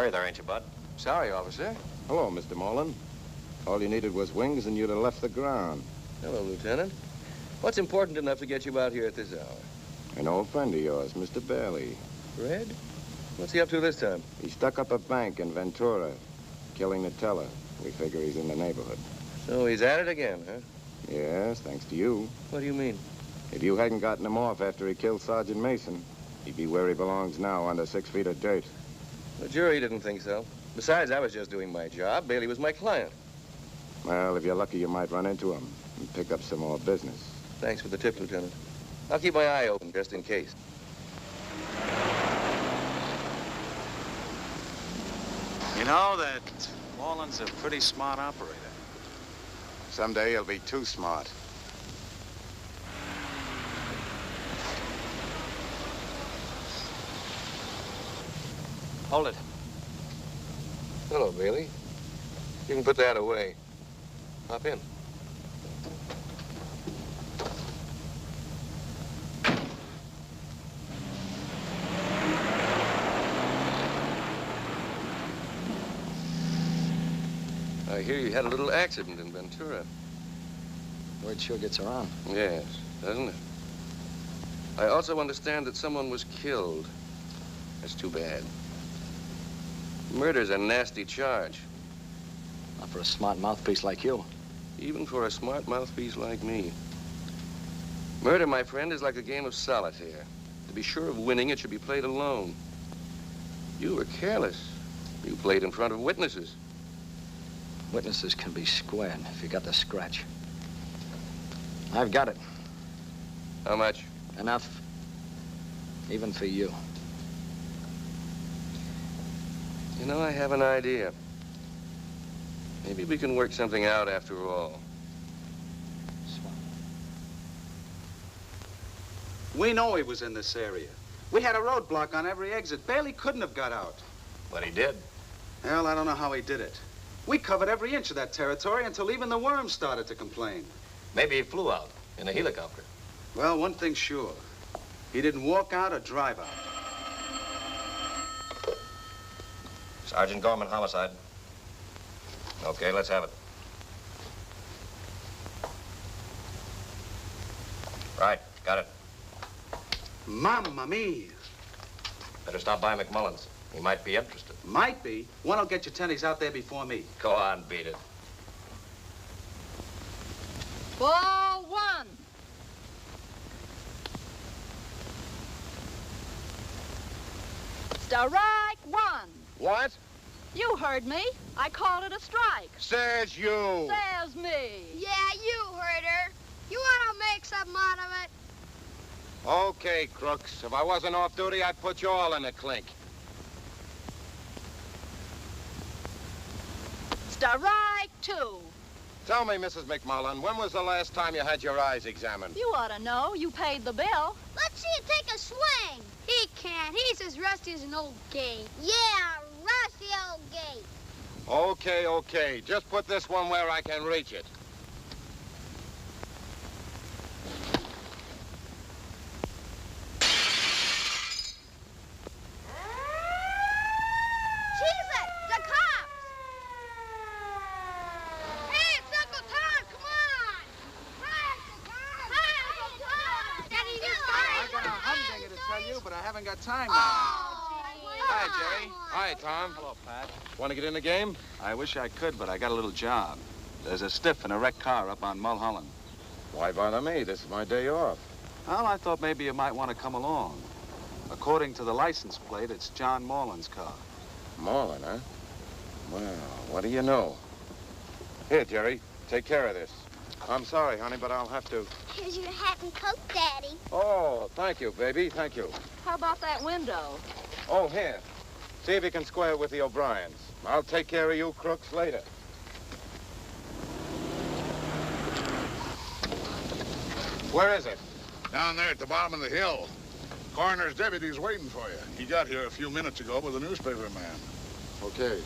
Hey there, ain't you, Bud? Sorry, officer. Hello, Mr. Moreland. All you needed was wings and you'd have left the ground. Hello, Lieutenant. What's important enough to get you out here at this hour? An old friend of yours, Mr. Bailey. Red? What's he up to this time? He stuck up a bank in Ventura, killing the teller. We figure he's in the neighborhood. So he's at it again, huh? Yes, thanks to you. What do you mean? If you hadn't gotten him off after he killed Sergeant Mason, he'd be where he belongs now, under 6 feet of dirt. The jury didn't think so. Besides, I was just doing my job. Bailey was my client. Well, if you're lucky, you might run into him and pick up some more business. Thanks for the tip, Lieutenant. I'll keep my eye open just in case. You know that Moreland's a pretty smart operator. Someday he'll be too smart. Hold it. Hello, Bailey. You can put that away. Hop in. I hear you had a little accident in Ventura. Word sure gets around. Yes, doesn't it? I also understand that someone was killed. That's too bad. Murder's a nasty charge. Not for a smart mouthpiece like you. Even for a smart mouthpiece like me. Murder, my friend, is like a game of solitaire. To be sure of winning, it should be played alone. You were careless. You played in front of witnesses. Witnesses can be squared if you got the scratch. I've got it. How much? Enough. Even for you. You know, I have an idea. Maybe we can work something out after all. Swell. We know he was in this area. We had a roadblock on every exit. Bailey couldn't have got out. But he did. Hell, I don't know how he did it. We covered every inch of that territory until even the worms started to complain. Maybe he flew out in a helicopter. Well, one thing's sure. He didn't walk out or drive out. Sergeant Gorman, homicide. Okay, let's have it. Right, got it. Mamma mia. Better stop by McMullen's. He might be interested. Might be. One will get your tennies out there before me. Go on, beat it. Ball one. Strike one. What? You heard me. I called it a strike. Says you. Says me. Yeah, you heard her. You want to make something out of it? Okay, crooks. If I wasn't off duty, I'd put you all in a clink. Strike two. Tell me, Mrs. McMullen, when was the last time you had your eyes examined? You ought to know. You paid the bill. Let's see you take a swing. He can't. He's as rusty as an old gate. Yeah, rusty old gate. Okay, okay. Just put this one where I can reach it. Got time now. Hi, Jerry. Hi, Tom. Hello, Pat. Want to get in the game? I wish I could, but I got a little job. There's a stiff in a wrecked car up on Mulholland. Why bother me? This is my day off. Well, I thought maybe you might want to come along. According to the license plate, it's John Moreland's car. Moreland, huh? Well, what do you know? Here, Jerry, take care of this. I'm sorry, honey, but I'll have to. Here's your hat and coat, Daddy. Oh, thank you, baby. Thank you. How about that window? Oh, here. See if you can square it with the O'Briens. I'll take care of you crooks later. Where is it? Down there at the bottom of the hill. Coroner's deputy's waiting for you. He got here a few minutes ago with a newspaper man. Okay.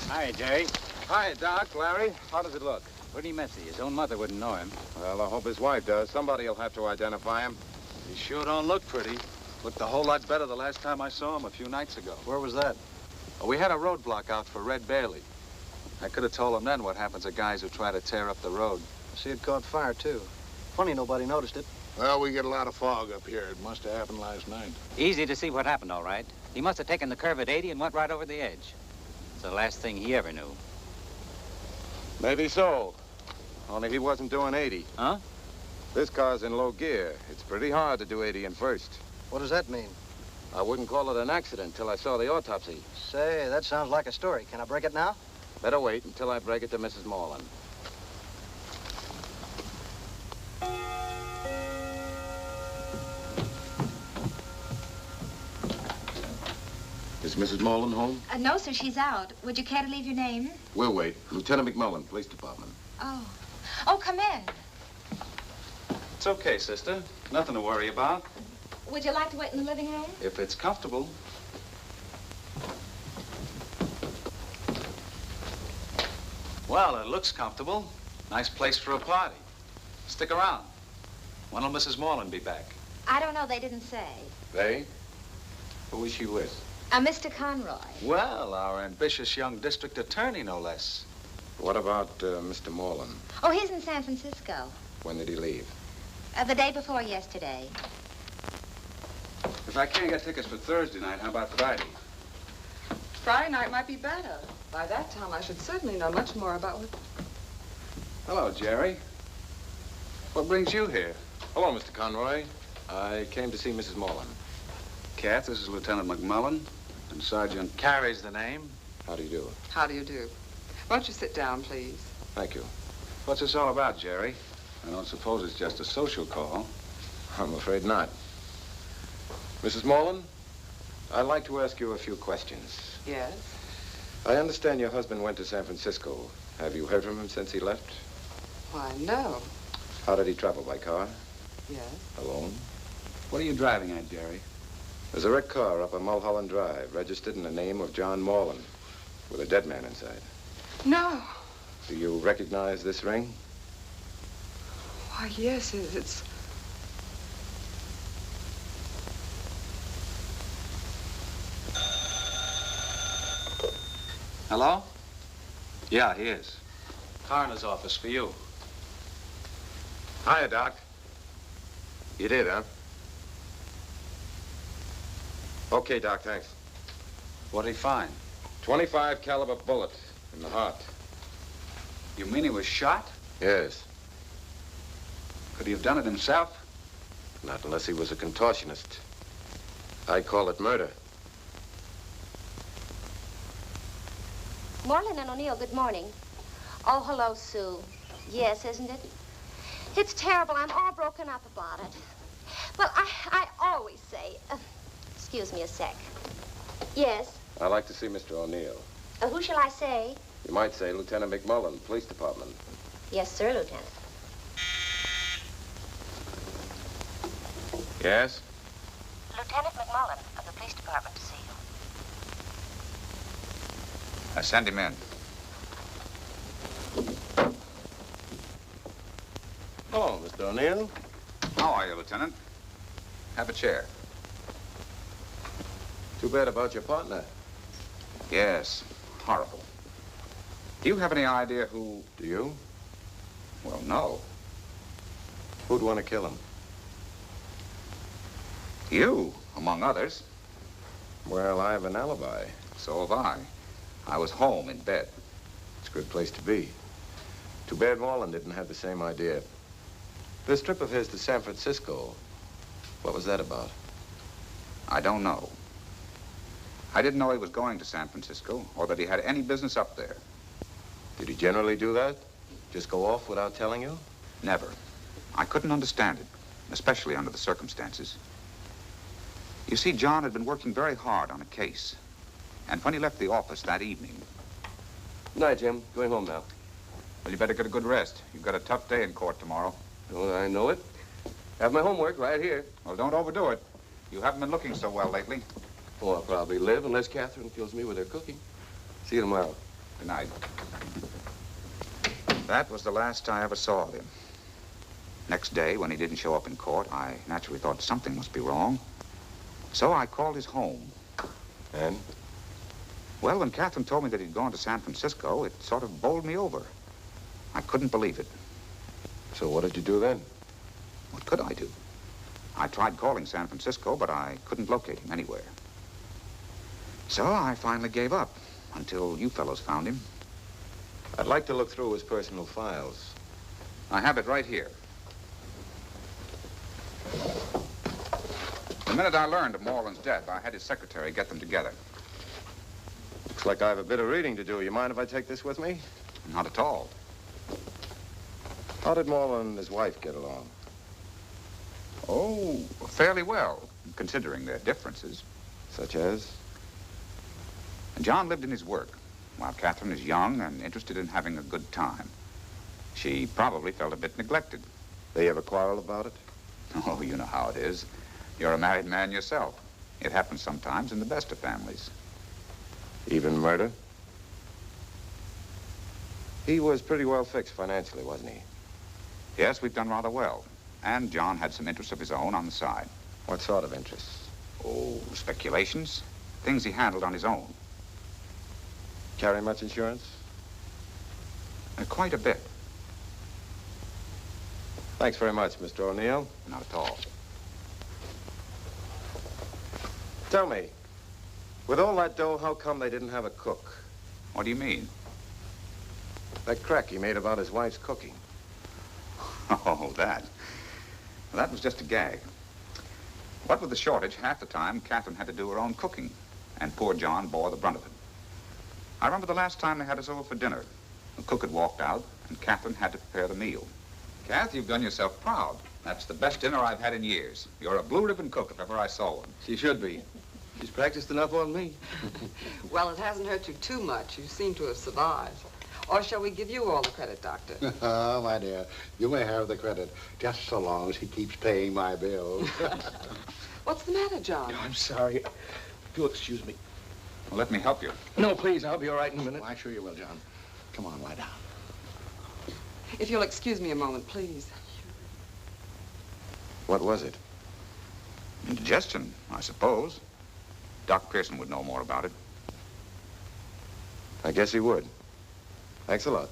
Hi, Jerry. Hi, Doc, Larry. How does it look? Pretty messy. His own mother wouldn't know him. Well, I hope his wife does. Somebody'll have to identify him. He sure don't look pretty. Looked a whole lot better the last time I saw him a few nights ago. Where was that? Oh, we had a roadblock out for Red Bailey. I could have told him then what happens to guys who try to tear up the road. See, it caught fire, too. Funny nobody noticed it. Well, we get a lot of fog up here. It must have happened last night. Easy to see what happened, all right. He must have taken the curve at 80 and went right over the edge. It's the last thing he ever knew. Maybe so. Only he wasn't doing 80. Huh? This car's in low gear. It's pretty hard to do 80 in first. What does that mean? I wouldn't call it an accident till I saw the autopsy. Say, that sounds like a story. Can I break it now? Better wait until I break it to Mrs. Morland. Is Mrs. Morland home? No, sir, she's out. Would you care to leave your name? We'll wait. Lieutenant McMullen, Police Department. Oh. Oh, come in. It's okay, sister. Nothing to worry about. Would you like to wait in the living room? If it's comfortable. Well, it looks comfortable. Nice place for a party. Stick around. When will Mrs. Morland be back? I don't know. They didn't say. They? Who is she with? Mr. Conroy. Well, our ambitious young district attorney, no less. What about Mr. Morland? Oh, he's in San Francisco. When did he leave? The day before yesterday. If I can't get tickets for Thursday night, how about Friday? Friday night might be better. By that time, I should certainly know much more about what... Hello, Jerry. What brings you here? Hello, Mr. Conroy. I came to see Mrs. Morland. Kath, this is Lieutenant McMullen, and Sergeant carries the name. How do you do? How do you do? Why don't you sit down, please? Thank you. What's this all about, Jerry? I don't suppose it's just a social call. I'm afraid not. Mrs. Morland, I'd like to ask you a few questions. Yes? I understand your husband went to San Francisco. Have you heard from him since he left? Why, no. How did he travel, by car? Yes? Alone? What are you driving at, Jerry? There's a wrecked car up on Mulholland Drive, registered in the name of John Morland, with a dead man inside. No. Do you recognize this ring? Why, yes, it's... Hello? Yeah, he is. Coroner's office for you. Hiya, Doc. You did, huh? Okay, Doc, thanks. What'd he find? 25 caliber bullet in the heart. You mean he was shot? Yes. Could he have done it himself? Not unless he was a contortionist. I'd call it murder. Morland and O'Neill, good morning. Oh, hello, Sue. Yes, isn't it? It's terrible. I'm all broken up about it. Well, I always say... excuse me a sec. Yes? I'd like to see Mr. O'Neill. Who shall I say? You might say Lieutenant McMullen, Police Department. Yes, sir, Lieutenant. Yes? Lieutenant McMullen of the Police Department to see you. Send him in. Hello, Mr. O'Neill. How are you, Lieutenant? Have a chair. Too bad about your partner. Yes, horrible. Do you have any idea who... Do you? Well, no. Who'd want to kill him? You, among others. Well, I have an alibi. So have I. I was home in bed. It's a good place to be. Too bad Morland didn't have the same idea. This trip of his to San Francisco, what was that about? I don't know. I didn't know he was going to San Francisco or that he had any business up there. Did he generally do that? Just go off without telling you? Never. I couldn't understand it, especially under the circumstances. You see, John had been working very hard on a case. And when he left the office that evening... Good night, Jim. Going home now. Well, you better get a good rest. You've got a tough day in court tomorrow. Oh, I know it. Have my homework right here. Well, don't overdo it. You haven't been looking so well lately. Oh, I'll probably live unless Catherine kills me with her cooking. See you tomorrow. Good night. That was the last I ever saw of him. Next day, when he didn't show up in court, I naturally thought something must be wrong. So I called his home. And? Well, when Catherine told me that he'd gone to San Francisco, it sort of bowled me over. I couldn't believe it. So what did you do then? What could I do? I tried calling San Francisco, but I couldn't locate him anywhere. So I finally gave up until you fellows found him. I'd like to look through his personal files. I have it right here. The minute I learned of Moreland's death, I had his secretary get them together. Looks like I have a bit of reading to do. You mind if I take this with me? Not at all. How did Moreland and his wife get along? Oh, fairly well, considering their differences. Such as? John lived in his work, while Catherine is young and interested in having a good time. She probably felt a bit neglected. They ever quarrel about it? Oh, you know how it is. You're a married man yourself. It happens sometimes in the best of families. Even murder? He was pretty well fixed financially, wasn't he? Yes, we've done rather well. And John had some interests of his own on the side. What sort of interests? Oh, speculations. Things he handled on his own. Carry much insurance? Quite a bit. Thanks very much, Mr. O'Neill. Not at all. Tell me, with all that dough, how come they didn't have a cook? What do you mean? That crack he made about his wife's cooking. Oh, that. Well, that was just a gag. What with the shortage, half the time, Catherine had to do her own cooking, and poor John bore the brunt of it. I remember the last time they had us over for dinner. The cook had walked out, and Catherine had to prepare the meal. Kath, you've done yourself proud. That's the best dinner I've had in years. You're a blue ribbon cook if ever I saw one. She should be. She's practiced enough on me. Well, it hasn't hurt you too much. You seem to have survived. Or shall we give you all the credit, Doctor? Oh, my dear, you may have the credit, just so long as he keeps paying my bills. What's the matter, John? I'm sorry. If you'll excuse me. Well, let me help you. No, please. I'll be all right in a minute. Well, I'm sure you will, John. Come on, lie down. If you'll excuse me a moment, please. What was it? Indigestion, I suppose. Doc Pearson would know more about it. I guess he would. Thanks a lot.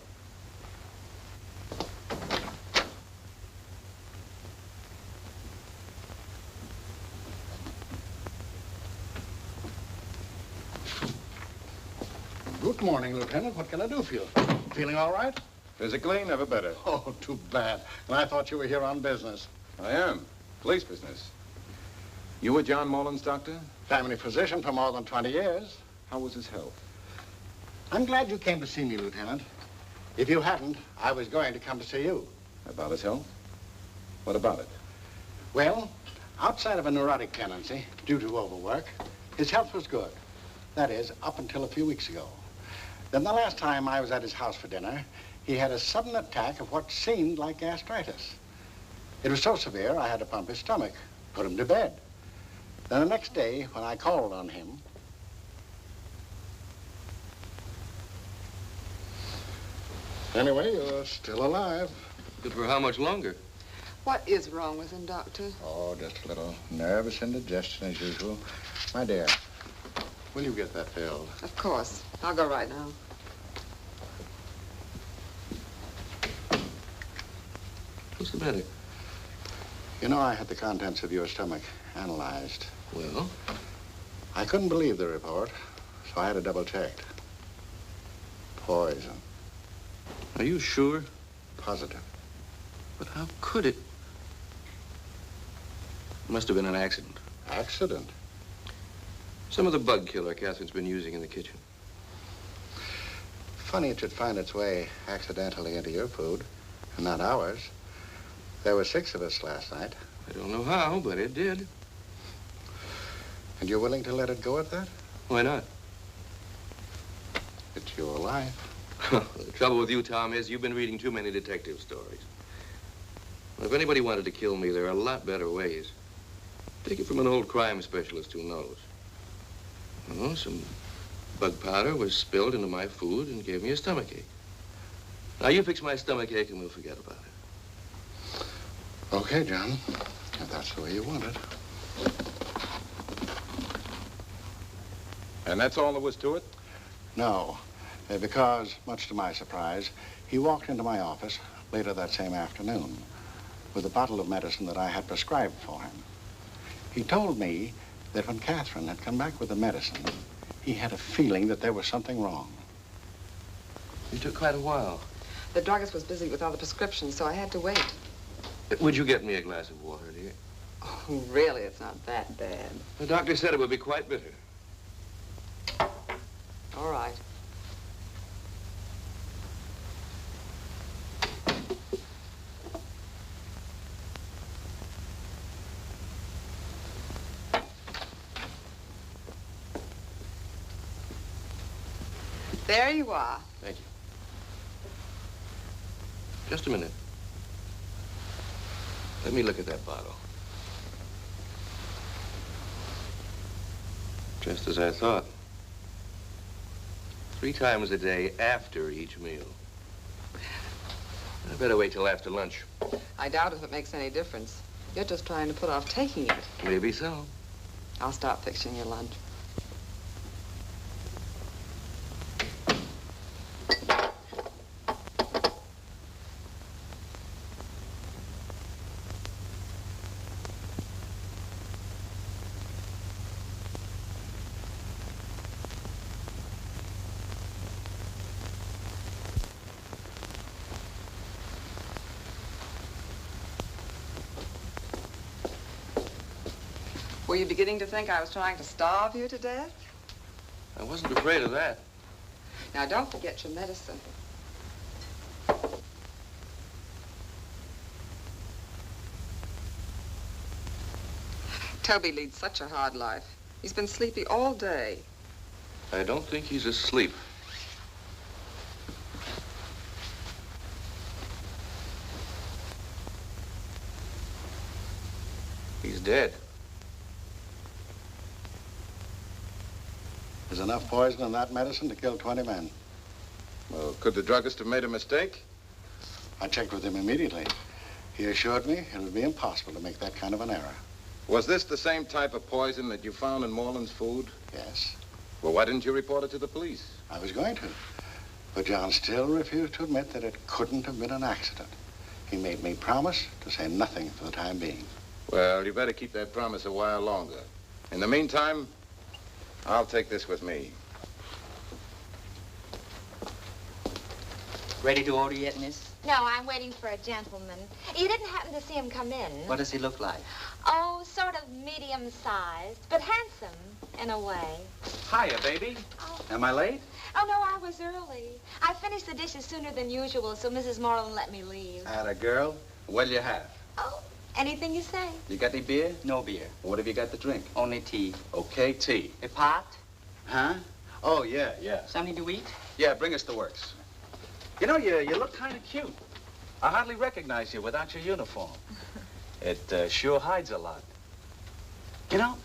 Good morning, Lieutenant. What can I do for you? Feeling all right? Physically, never better. Oh, too bad. And I thought you were here on business. I am. Police business. You were John Moreland's doctor? Family physician for more than 20 years. How was his health? I'm glad you came to see me, Lieutenant. If you hadn't, I was going to come to see you. About his health? What about it? Well, outside of a neurotic tendency, due to overwork, his health was good. That is, up until a few weeks ago. Then the last time I was at his house for dinner, he had a sudden attack of what seemed like gastritis. It was so severe, I had to pump his stomach, put him to bed. Then the next day, when I called on him, anyway, you're still alive. Good for how much longer? What is wrong with him, Doctor? Oh, just a little nervous indigestion as usual. My dear, will you get that filled? Of course. I'll go right now. What's the matter? You know, I had the contents of your stomach analyzed. Well? I couldn't believe the report, so I had it double-checked. Poison. Are you sure? Positive. But how could it? It must have been an accident. Accident? Some of the bug killer Catherine's been using in the kitchen. Funny it should find its way accidentally into your food, and not ours. There were 6 of us last night. I don't know how, but it did. And you're willing to let it go at that? Why not? It's your life. The trouble with you, Tom, is you've been reading too many detective stories. If anybody wanted to kill me, there are a lot better ways. Take it from an old crime specialist who knows. Well, some bug powder was spilled into my food and gave me a stomachache. Now, you fix my stomachache and we'll forget about it. Okay, John. If that's the way you want it. And that's all there was to it? No, because, much to my surprise, he walked into my office later that same afternoon with a bottle of medicine that I had prescribed for him. He told me that when Catherine had come back with the medicine, he had a feeling that there was something wrong. It took quite a while. The druggist was busy with other prescriptions, so I had to wait. Would you get me a glass of water, dear? Oh, really, it's not that bad. The doctor said it would be quite bitter. All right. There you are. Thank you. Just a minute. Let me look at that bottle. Just as I thought. 3 times a day after each meal. I better wait till after lunch. I doubt if it makes any difference. You're just trying to put off taking it. Maybe so. I'll start fixing your lunch. Were you beginning to think I was trying to starve you to death? I wasn't afraid of that. Now, don't forget your medicine. Toby leads such a hard life. He's been sleepy all day. I don't think he's asleep. He's dead. There's enough poison in that medicine to kill 20 men. Well, could the druggist have made a mistake? I checked with him immediately. He assured me it would be impossible to make that kind of an error. Was this the same type of poison that you found in Moreland's food? Yes. Well, why didn't you report it to the police? I was going to. But John still refused to admit that it couldn't have been an accident. He made me promise to say nothing for the time being. Well, you better keep that promise a while longer. In the meantime, I'll take this with me. Ready to order yet, miss? No, I'm waiting for a gentleman. You didn't happen to see him come in? What does he look like? Oh, sort of medium-sized, but handsome in a way. Hiya, baby. Oh. Am I late? Oh, no, I was early. I finished the dishes sooner than usual, so Mrs. Moreland let me leave. Atta girl. What'll you have? Oh, anything you say. You got any beer? No beer. What have you got to drink? Only tea. Okay, tea. A pot? Huh? Oh, yeah. Something to eat? Yeah, bring us the works. You know, you look kind of cute. I hardly recognize you without your uniform. It sure hides a lot. You know,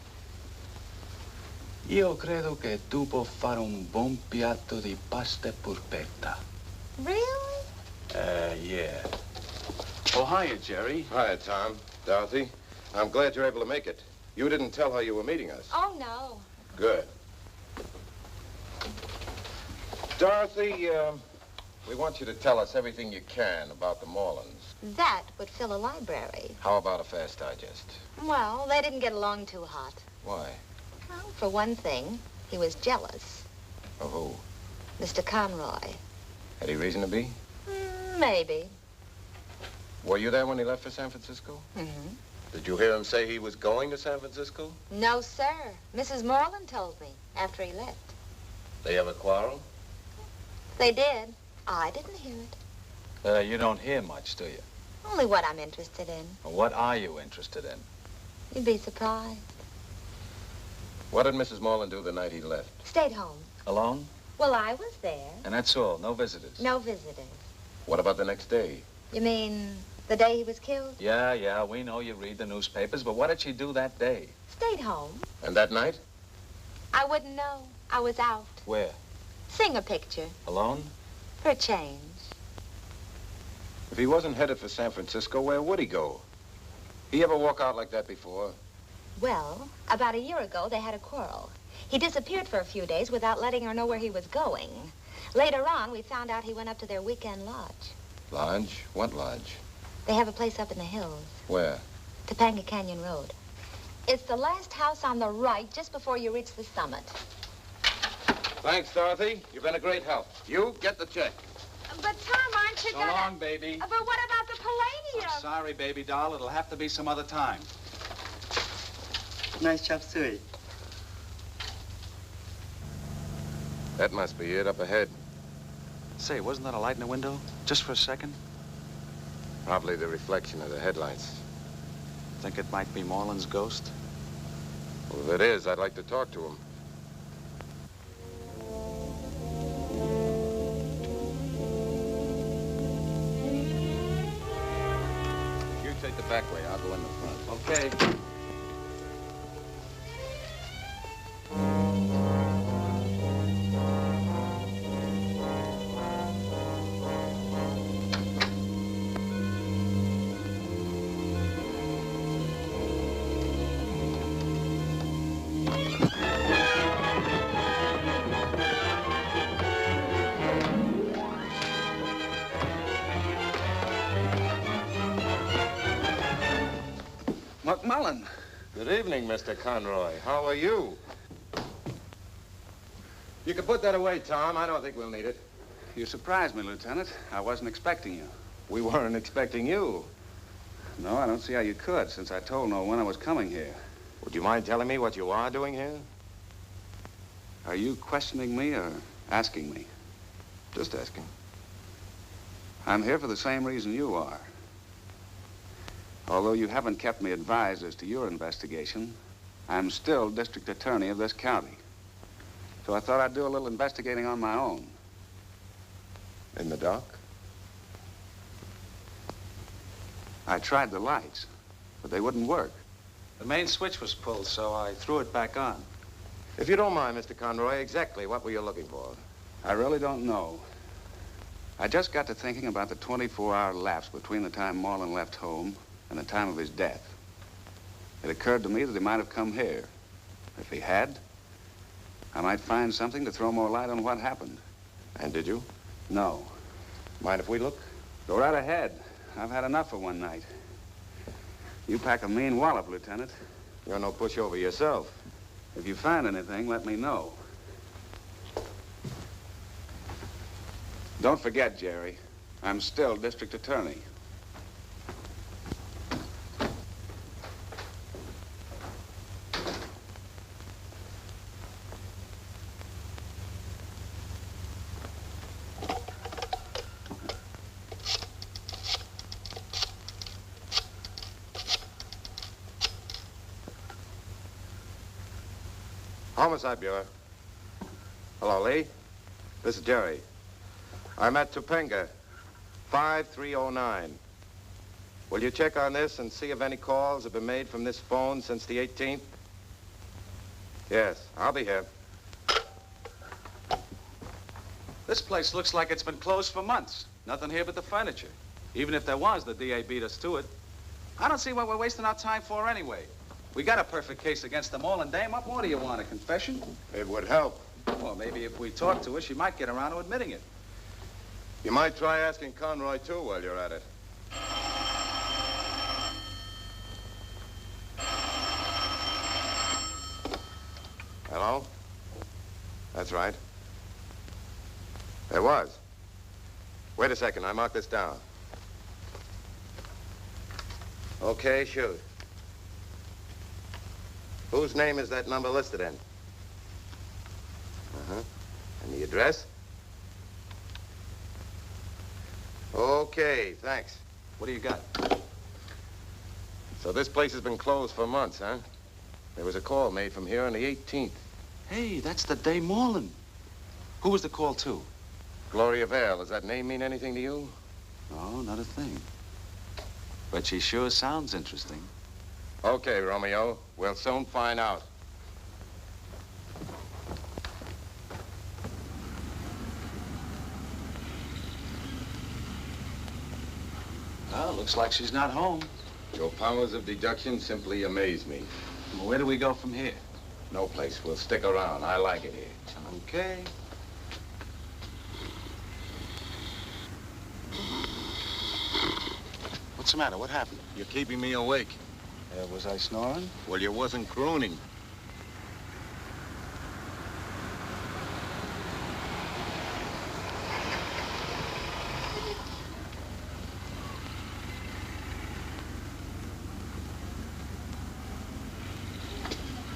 io credo che tu puoi fare un buon piatto di pasta purpetta. Really? Yeah. Oh, hiya, Jerry. Hi, Tom. Dorothy. I'm glad you're able to make it. You didn't tell her you were meeting us. Oh, no. Good. Dorothy, we want you to tell us everything you can about the Morelands. That would fill a library. How about a fast digest? Well, they didn't get along too hot. Why? Well, for one thing, he was jealous. Of who? Mr. Conroy. Had he reason to be? Maybe. Were you there when he left for San Francisco? Mm-hmm. Did you hear him say he was going to San Francisco? No, sir. Mrs. Moreland told me after he left. They ever quarrel? They did. I didn't hear it. You don't hear much, do you? Only what I'm interested in. What are you interested in? You'd be surprised. What did Mrs. Moreland do the night he left? Stayed home. Alone? Well, I was there. And that's all? No visitors? No visitors. What about the next day? You mean the day he was killed? Yeah, we know you read the newspapers, but what did she do that day? Stayed home. And that night? I wouldn't know. I was out. Where? Sing a picture. Alone? For a change. If he wasn't headed for San Francisco, where would he go? He ever walk out like that before? Well, about a year ago, they had a quarrel. He disappeared for a few days without letting her know where he was going. Later on, we found out he went up to their weekend lodge. Lodge? What lodge? They have a place up in the hills. Where? Topanga Canyon Road. It's the last house on the right, just before you reach the summit. Thanks, Dorothy. You've been a great help. You get the check. But, Tom, aren't you So gonna... long, baby. But what about the Palladium? I'm sorry, baby doll. It'll have to be some other time. Nice chop suey. That must be it up ahead. Say, wasn't that a light in the window? Just for a second? Probably the reflection of the headlights. Think it might be Moreland's ghost? Well, if it is, I'd like to talk to him. You take the back way. I'll go in the front. Okay. McMullen. Good evening, Mr. Conroy. How are you? You can put that away, Tom. I don't think we'll need it. You surprised me, Lieutenant. I wasn't expecting you. We weren't expecting you. No, I don't see how you could, since I told no one I was coming here. Would you mind telling me what you are doing here? Are you questioning me or asking me? Just asking. I'm here for the same reason you are. Although you haven't kept me advised as to your investigation, I'm still district attorney of this county. So I thought I'd do a little investigating on my own. In the dark? I tried the lights, but they wouldn't work. The main switch was pulled, so I threw it back on. If you don't mind, Mr. Conroy, exactly what were you looking for? I really don't know. I just got to thinking about the 24-hour lapse between the time Moreland left home and the time of his death. It occurred to me that he might have come here. If he had, I might find something to throw more light on what happened. And did you? No. Mind if we look? Go right ahead. I've had enough for one night. You pack a mean wallop, Lieutenant. You're no pushover yourself. If you find anything, let me know. Don't forget, Jerry, I'm still district attorney. Homicide Bureau. Hello, Lee. This is Jerry. I'm at Topanga, 5309. Will you check on this and see if any calls have been made from this phone since the 18th? Yes, I'll be here. This place looks like it's been closed for months. Nothing here but the furniture. Even if there was, the DA beat us to it. I don't see what we're wasting our time for anyway. We got a perfect case against the Moreland dame. What more do you want, a confession? It would help. Well, maybe if we talk to her, she might get around to admitting it. You might try asking Conroy, too, while you're at it. Hello? That's right. There was. Wait a second, I marked this down. Okay, shoot. Whose name is that number listed in? Uh-huh. And the address? Okay, thanks. What do you got? So this place has been closed for months, huh? There was a call made from here on the 18th. Hey, that's the dame Moreland. Who was the call to? Gloria Vale. Does that name mean anything to you? No, not a thing. But she sure sounds interesting. Okay, Romeo. We'll soon find out. Well, looks like she's not home. Your powers of deduction simply amaze me. Well, where do we go from here? No place. We'll stick around. I like it here. Okay. What's the matter? What happened? You're keeping me awake. Was I snoring? Well, you wasn't crooning.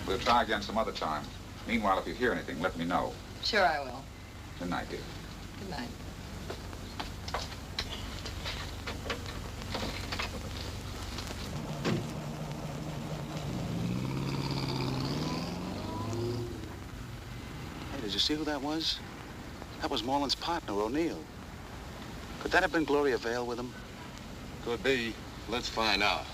We'll try again some other time. Meanwhile, if you hear anything, let me know. Sure I will. Good night, dear. Good night. Hey, did you see who that was? That was Moreland's partner, O'Neill. Could that have been Gloria Vale with him? Could be. Let's find out.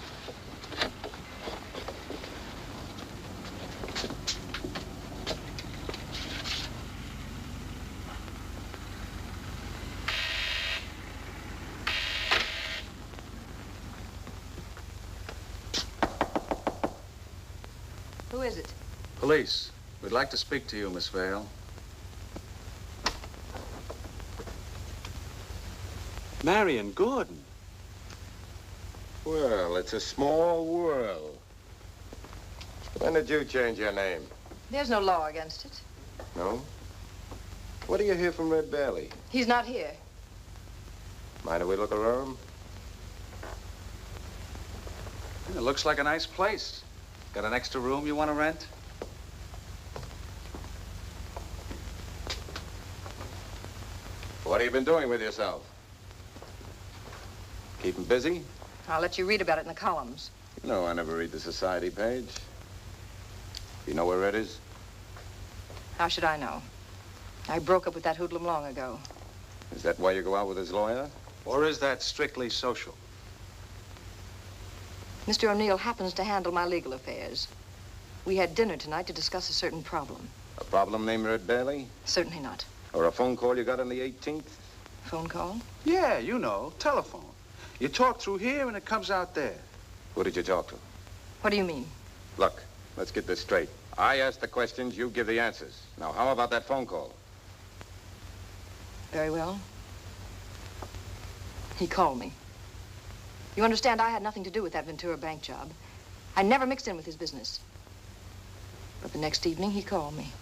Who is it? Police. We'd like to speak to you, Miss Vale. Marion Gordon. Well, it's a small world. When did you change your name? There's no law against it. No? What do you hear from Red Bailey? He's not here. Mind if we look around? It looks like a nice place. Got an extra room you want to rent? What have you been doing with yourself? Keeping busy? I'll let you read about it in the columns. No, I never read the society page. You know where Red is? How should I know? I broke up with that hoodlum long ago. Is that why you go out with his lawyer? Or is that strictly social? Mr. O'Neill happens to handle my legal affairs. We had dinner tonight to discuss a certain problem. A problem named Red Bailey? Certainly not. Or a phone call you got on the 18th? Phone call? Yeah, you know, telephone. You talk through here and it comes out there. Who did you talk to? What do you mean? Look, let's get this straight. I ask the questions, you give the answers. Now, how about that phone call? Very well. He called me. You understand, I had nothing to do with that Ventura bank job. I never mixed in with his business. But the next evening, he called me.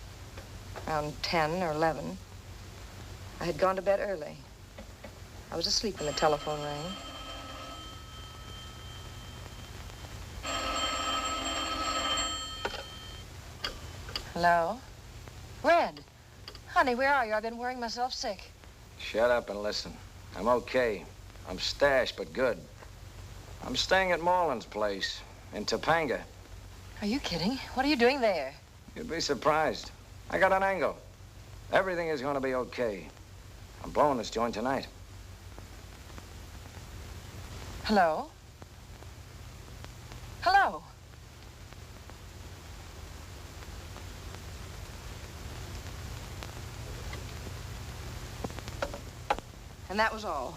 Around 10 or 11. I had gone to bed early. I was asleep when the telephone rang. Hello? Red. Honey, where are you? I've been worrying myself sick. Shut up and listen. I'm okay. I'm stashed, but good. I'm staying at Moreland's place in Topanga. Are you kidding? What are you doing there? You'd be surprised. I got an angle. Everything is going to be okay. I'm blowing this joint tonight. Hello? Hello? And that was all.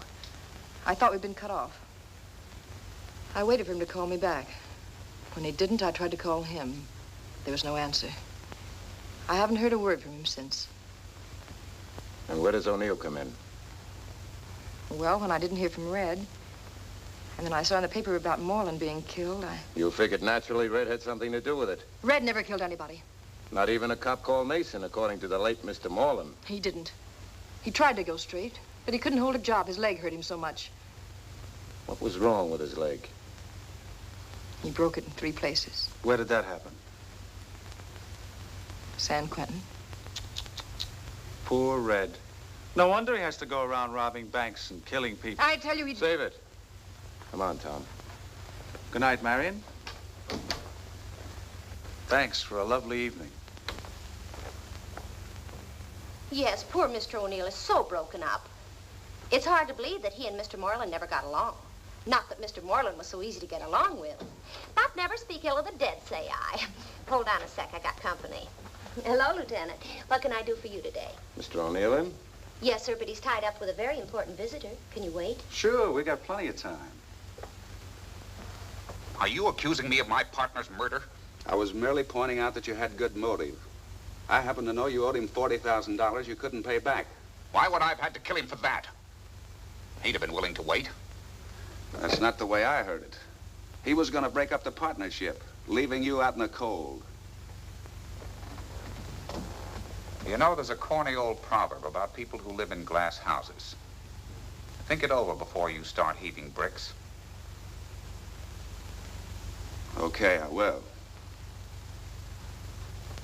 I thought we'd been cut off. I waited for him to call me back. When he didn't, I tried to call him. There was no answer. I haven't heard a word from him since. And where does O'Neill come in? Well, when I didn't hear from Red, and then I saw in the paper about Moreland being killed, You figured naturally Red had something to do with it. Red never killed anybody. Not even a cop called Mason, according to the late Mr. Moreland. He didn't. He tried to go straight, but he couldn't hold a job. His leg hurt him so much. What was wrong with his leg? He broke it in 3 places. Where did that happen? San Quentin. Poor Red. No wonder he has to go around robbing banks and killing people. I tell you, he... Save it. Come on, Tom. Good night, Marion. Thanks for a lovely evening. Yes, poor Mr. O'Neill is so broken up. It's hard to believe that he and Mr. Moreland never got along. Not that Mr. Moreland was so easy to get along with. But never speak ill of the dead, say I. Hold on a sec, I got company. Hello, Lieutenant. What can I do for you today? Mr. O'Neill in? Yes, sir, but he's tied up with a very important visitor. Can you wait? Sure, we got plenty of time. Are you accusing me of my partner's murder? I was merely pointing out that you had good motive. I happen to know you owed him $40,000 you couldn't pay back. Why would I have had to kill him for that? He'd have been willing to wait. That's not the way I heard it. He was going to break up the partnership, leaving you out in the cold. You know, there's a corny old proverb about people who live in glass houses. Think it over before you start heaving bricks. Okay, I will.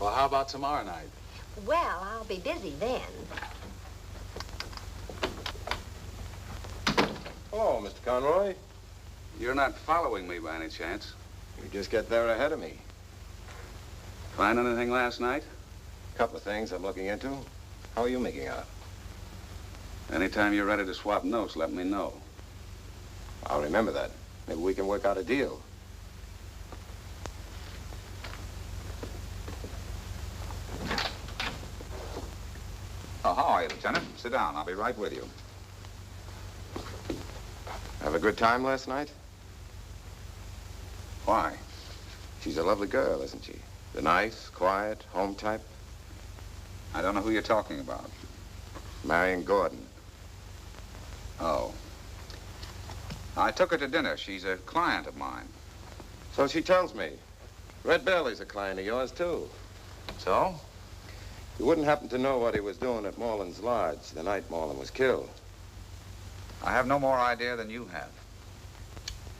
Well, how about tomorrow night? Well, I'll be busy then. Hello, Mr. Conroy. You're not following me by any chance? You just get there ahead of me. Find anything last night? Couple of things I'm looking into. How are you making out? Anytime you're ready to swap notes, let me know. I'll remember that. Maybe we can work out a deal. Oh, how are you, Lieutenant? Sit down. I'll be right with you. Have a good time last night? Why? She's a lovely girl, isn't she? The nice, quiet, home type. I don't know who you're talking about. Marion Gordon. Oh. I took her to dinner. She's a client of mine. So she tells me. Red Bailey's a client of yours, too. So? You wouldn't happen to know what he was doing at Marlin's lodge the night Marlin was killed? I have no more idea than you have.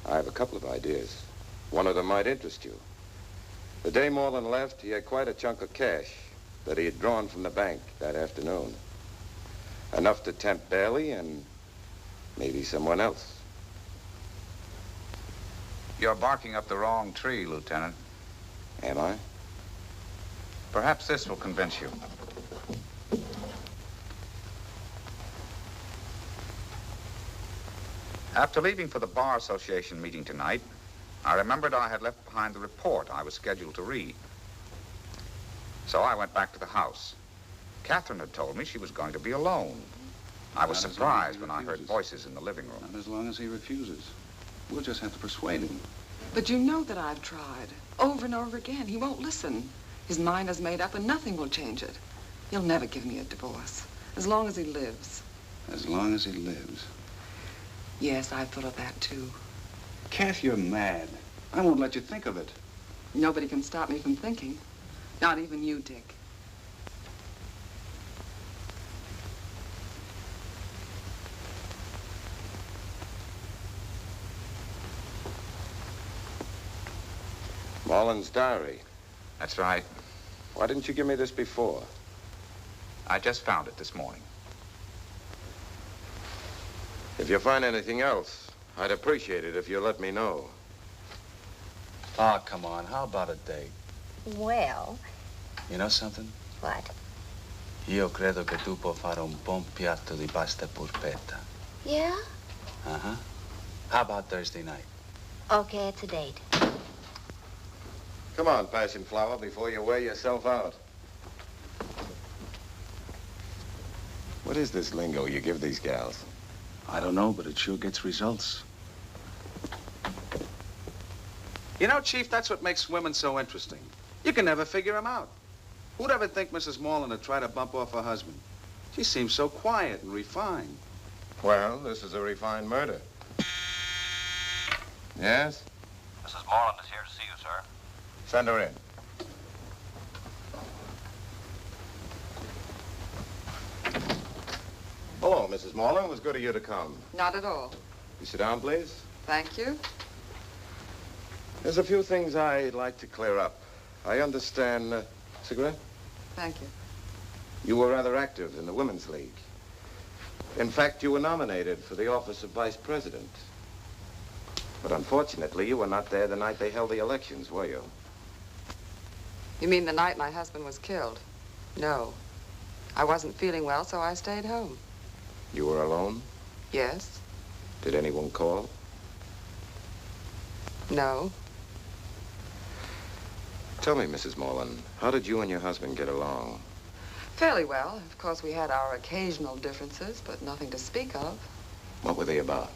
I have a couple of ideas. One of them might interest you. The day Marlin left, he had quite a chunk of cash that he had drawn from the bank that afternoon. Enough to tempt Bailey and maybe someone else. You're barking up the wrong tree, Lieutenant. Am I? Perhaps this will convince you. After leaving for the Bar Association meeting tonight, I remembered I had left behind the report I was scheduled to read. So I went back to the house. Catherine had told me she was going to be alone. I was surprised when I heard voices in the living room. Not as long as he refuses. We'll just have to persuade him. But you know that I've tried. Over and over again. He won't listen. His mind is made up and nothing will change it. He'll never give me a divorce. As long as he lives. As long as he lives. Yes, I thought of that too. Kath, you're mad. I won't let you think of it. Nobody can stop me from thinking. Not even you, Dick. Marlin's diary. That's right. Why didn't you give me this before? I just found it this morning. If you find anything else, I'd appreciate it if you let me know. Oh, come on. How about a date? Well, You know something? what? Io credo che tu puoi fare un buon piatto di pasta polpetta. Yeah? Uh-huh. How about Thursday night? Okay, it's a date. Come on, Passion Flower, before you wear yourself out. What is this lingo you give these gals? I don't know, but it sure gets results. You know, Chief, that's what makes women so interesting. You can never figure them out. Who'd ever think Mrs. Marlin would try to bump off her husband? She seems so quiet and refined. Well, this is a refined murder. Yes? Mrs. Marlin is here to see you, sir. Send her in. Hello, Mrs. Marlin. It was good of you to come. Not at all. You sit down, please. Thank you. There's a few things I'd like to clear up. I understand... cigarette? Thank you. You were rather active in the Women's League. In fact, you were nominated for the office of Vice President. But unfortunately, you were not there the night they held the elections, were you? You mean the night my husband was killed? No. I wasn't feeling well, so I stayed home. You were alone? Yes. Did anyone call? No. Tell me, Mrs. Marlin, how did you and your husband get along? Fairly well. Of course, we had our occasional differences, but nothing to speak of. What were they about?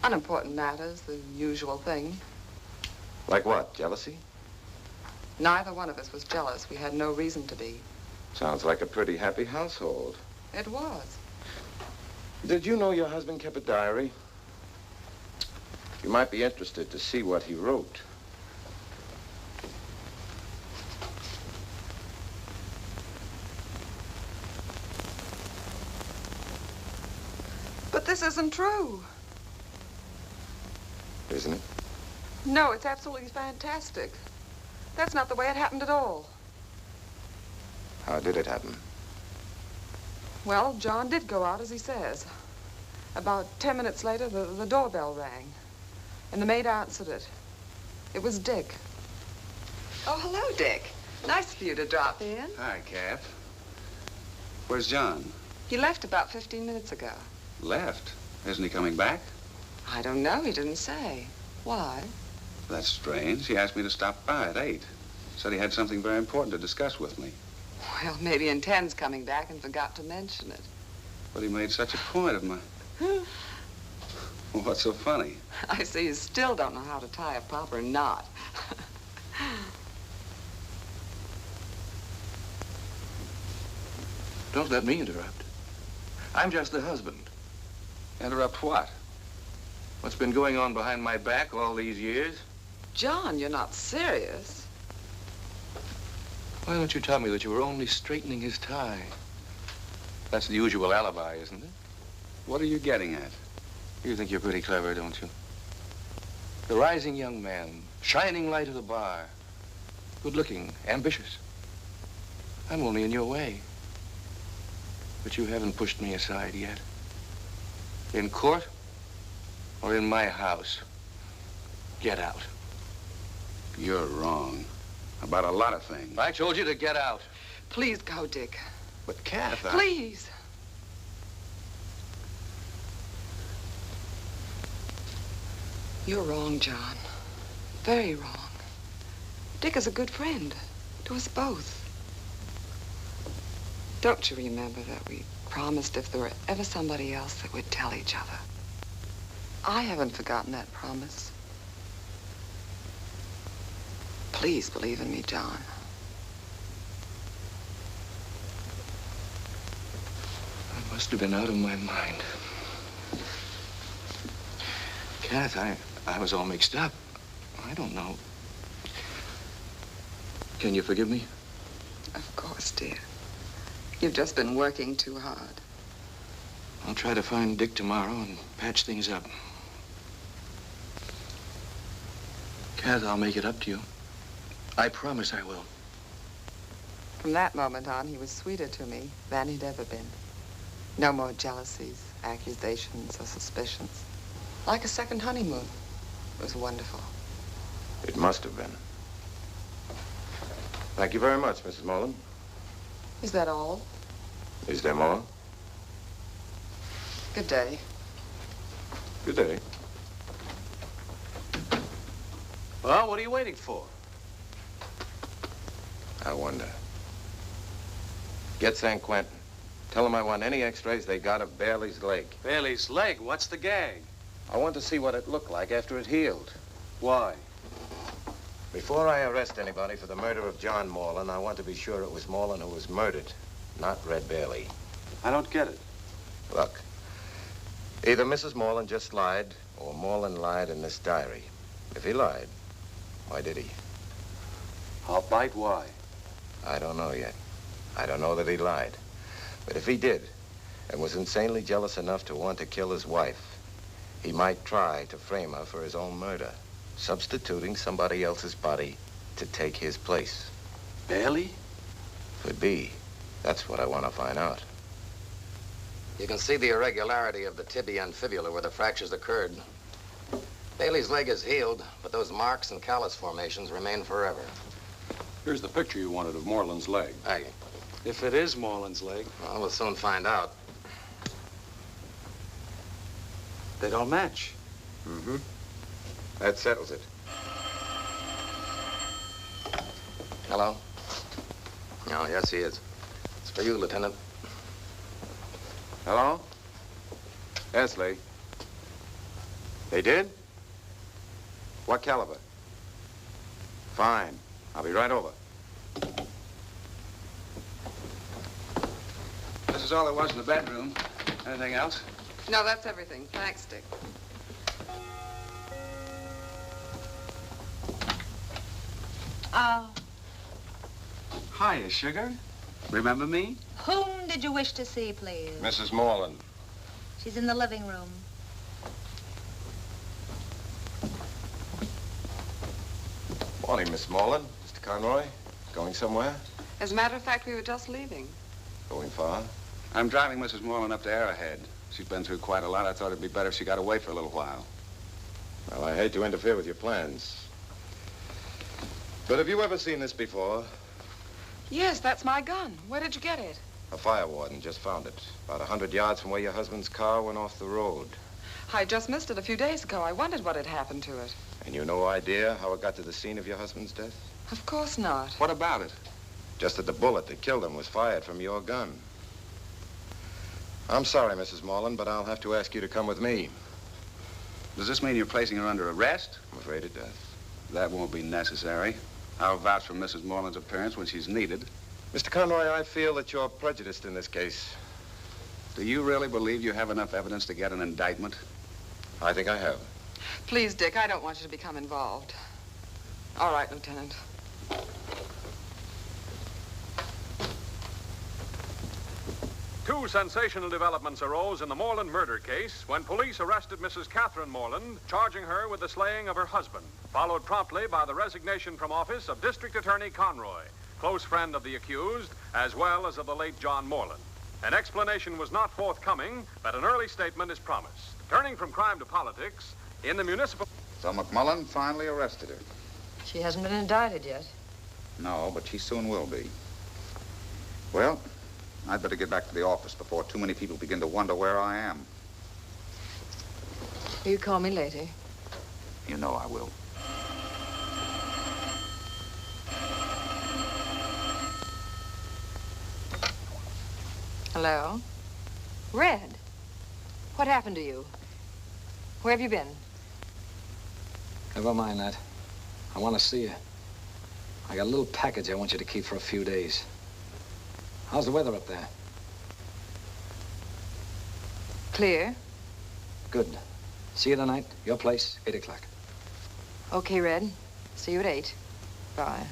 Unimportant matters, the usual thing. Like what? Jealousy? Neither one of us was jealous. We had no reason to be. Sounds like a pretty happy household. It was. Did you know your husband kept a diary? You might be interested to see what he wrote. But this isn't true. Isn't it? No, it's absolutely fantastic. That's not the way it happened at all. How did it happen? Well, John did go out, as he says. About 10 minutes later, the doorbell rang, and the maid answered it. It was Dick. Oh, hello, Dick. Nice of you to drop in. Hi, Kath. Where's John? He left about 15 minutes ago. Left? Isn't he coming back? I don't know. He didn't say. Why? That's strange. He asked me to stop by at 8. Said he had something very important to discuss with me. Well, maybe he intends coming back and forgot to mention it. But he made such a point of my... Well, what's so funny? I see you still don't know how to tie a proper knot. Don't let me interrupt. I'm just the husband. Interrupt what? What's been going on behind my back all these years? John, you're not serious. Why don't you tell me that you were only straightening his tie? That's the usual alibi, isn't it? What are you getting at? You think you're pretty clever, don't you? The rising young man, shining light of the bar, good-looking, ambitious. I'm only in your way. But you haven't pushed me aside yet. In court or in my house, get out. You're wrong. About a lot of things. I told you to get out. Please go, Dick. But Kath, Please. You're wrong, John. Very wrong. Dick is a good friend to us both. Don't you remember that we promised if there were ever somebody else that we'd tell each other? I haven't forgotten that promise. Please believe in me, John. I must have been out of my mind. Kath, I was all mixed up. I don't know. Can you forgive me? Of course, dear. You've just been working too hard. I'll try to find Dick tomorrow and patch things up. Kath, I'll make it up to you. I promise I will. From that moment on, he was sweeter to me than he'd ever been. No more jealousies, accusations, or suspicions. Like a second honeymoon. It was wonderful. It must have been. Thank you very much, Mrs. Mullen. Is that all? Is there more? Good day. Good day. Well, what are you waiting for? I wonder. Get San Quentin. Tell them I want any x-rays they got of Bailey's leg. Bailey's leg? What's the gag? I want to see what it looked like after it healed. Why? Before I arrest anybody for the murder of John Morland, I want to be sure it was Morland who was murdered, not Red Bailey. I don't get it. Look, either Mrs. Morland just lied, or Morland lied in this diary. If he lied, why did he? I'll bite why. I don't know yet. I don't know that he lied. But if he did, and was insanely jealous enough to want to kill his wife, he might try to frame her for his own murder, substituting somebody else's body to take his place. Bailey? Could be. That's what I want to find out. You can see the irregularity of the tibia and fibula where the fractures occurred. Bailey's leg is healed, but those marks and callus formations remain forever. Here's the picture you wanted of Morland's leg. Hey. If it is Morland's leg. Well, we'll soon find out. They don't match. Mm-hmm. That settles it. Hello? Oh, yes, he is. It's for you, Lieutenant. Hello? Yes, Lee. They did? What caliber? Fine. I'll be right over. This is all there was in the bedroom. Anything else? No, that's everything. Thanks, Dick. Hiya, sugar. Remember me? Whom did you wish to see, please? Mrs. Morland. She's in the living room. Morning, Miss Morland. Mr. Conroy. Going somewhere? As a matter of fact, we were just leaving. Going far? I'm driving Mrs. Moreland up to Arrowhead. She's been through quite a lot. I thought it'd be better if she got away for a little while. Well, I hate to interfere with your plans. But have you ever seen this before? Yes, that's my gun. Where did you get it? A fire warden just found it. About 100 yards from where your husband's car went off the road. I just missed it a few days ago. I wondered what had happened to it. And you no idea how it got to the scene of your husband's death? Of course not. What about it? Just that the bullet that killed him was fired from your gun. I'm sorry, Mrs. Morland, but I'll have to ask you to come with me. Does this mean you're placing her under arrest? I'm afraid it does. That won't be necessary. I'll vouch for Mrs. Moreland's appearance when she's needed. Mr. Conroy, I feel that you're prejudiced in this case. Do you really believe you have enough evidence to get an indictment? I think I have. Please, Dick, I don't want you to become involved. All right, Lieutenant. Two sensational developments arose in the Moreland murder case when police arrested Mrs. Catherine Moreland, charging her with the slaying of her husband, followed promptly by the resignation from office of District Attorney Conroy, close friend of the accused, as well as of the late John Moreland. An explanation was not forthcoming, but an early statement is promised. Turning from crime to politics, in the municipal... So McMullen finally arrested her. She hasn't been indicted yet. No, but she soon will be. Well, I'd better get back to the office before too many people begin to wonder where I am. Will you call me later? You know I will. Hello? Red? What happened to you? Where have you been? Never mind that. I want to see you. I got a little package I want you to keep for a few days. How's the weather up there? Clear. Good. See you tonight. Your place, 8 o'clock. Okay, Red. See you at 8. Bye.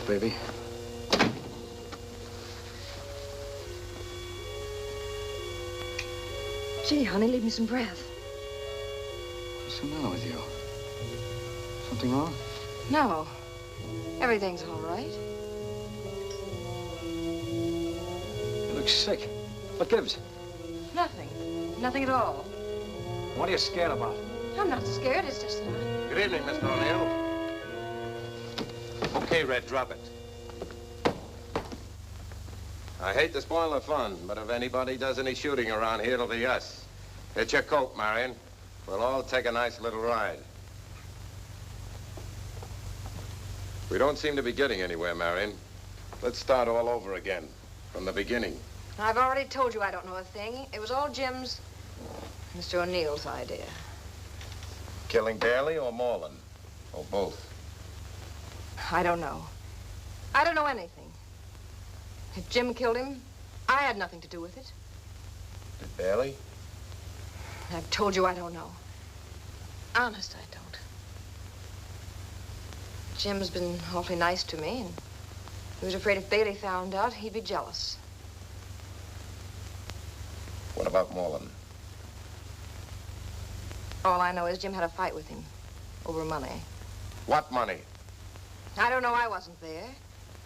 Baby. Gee, honey, leave me some breath. What's the matter with you? Something wrong? No. Everything's all right. You look sick. What gives? Nothing. Nothing at all. What are you scared about? I'm not scared. It's just that Good evening, Mr. O'Neill. Okay, Red, drop it. I hate to spoil the fun, but if anybody does any shooting around here, it'll be us. Get your coat, Marion. We'll all take a nice little ride. We don't seem to be getting anywhere, Marion. Let's start all over again, from the beginning. I've already told you I don't know a thing. It was all Jim's, Mr. O'Neill's idea. Killing Daly or Moreland? Or both? I don't know. I don't know anything. If Jim killed him, I had nothing to do with it. Did Daly? I've told you I don't know. Honest, I don't. Jim's been awfully nice to me, and he was afraid if Bailey found out, he'd be jealous. What about Moreland? All I know is Jim had a fight with him over money. What money? I don't know. I wasn't there.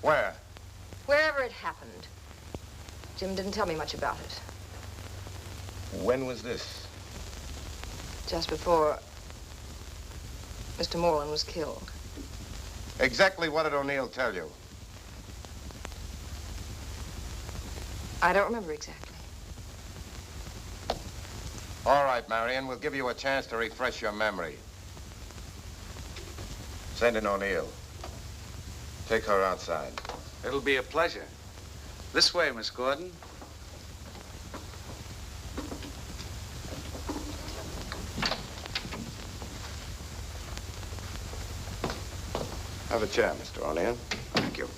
Where? Wherever it happened. Jim didn't tell me much about it. When was this? Just before Mr. Moreland was killed. Exactly what did O'Neill tell you? I don't remember exactly. All right, Marion, we'll give you a chance to refresh your memory. Send in O'Neill. Take her outside. It'll be a pleasure. This way, Miss Gordon. Have a chair, Mr. O'Neill. Thank you.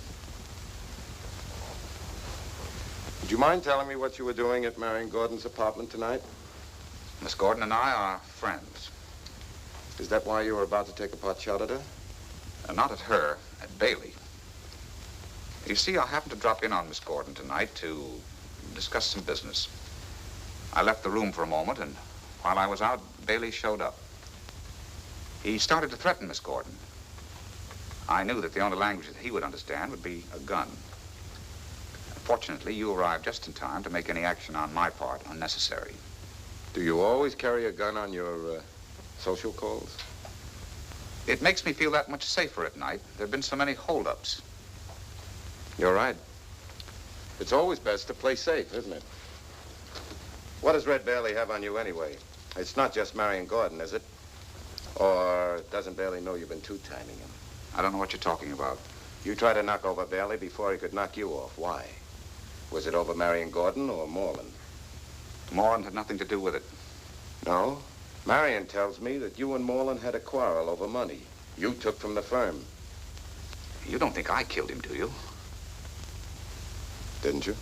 Would you mind telling me what you were doing at Marion Gordon's apartment tonight? Miss Gordon and I are friends. Is that why you were about to take a pot shot at her? Not at her, at Bailey. You see, I happened to drop in on Miss Gordon tonight to discuss some business. I left the room for a moment, and while I was out, Bailey showed up. He started to threaten Miss Gordon. I knew that the only language that he would understand would be a gun. Fortunately, you arrived just in time to make any action on my part unnecessary. Do you always carry a gun on your social calls? It makes me feel that much safer at night. There have been so many holdups. You're right. It's always best to play safe, isn't it? What does Red Bailey have on you anyway? It's not just Marion Gordon, is it? Or doesn't Bailey know you've been two-timing him? I don't know what you're talking about. You tried to knock over Bailey before he could knock you off. Why? Was it over Marion Gordon or Moreland? Moreland had nothing to do with it. No? Marion tells me that you and Moreland had a quarrel over money you took from the firm. You don't think I killed him, do you? Didn't you?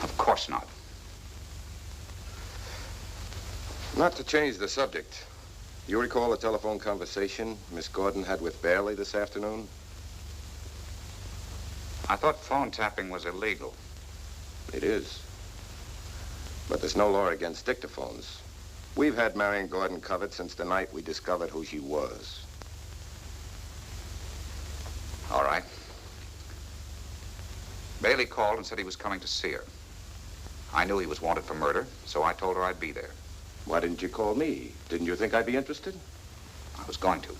Of course not. Not to change the subject. You recall the telephone conversation Miss Gordon had with Bailey this afternoon? I thought phone tapping was illegal. It is. But there's no law against dictaphones. We've had Marion Gordon covered since the night we discovered who she was. All right. Bailey called and said he was coming to see her. I knew he was wanted for murder, so I told her I'd be there. Why didn't you call me? Didn't you think I'd be interested? I was going to,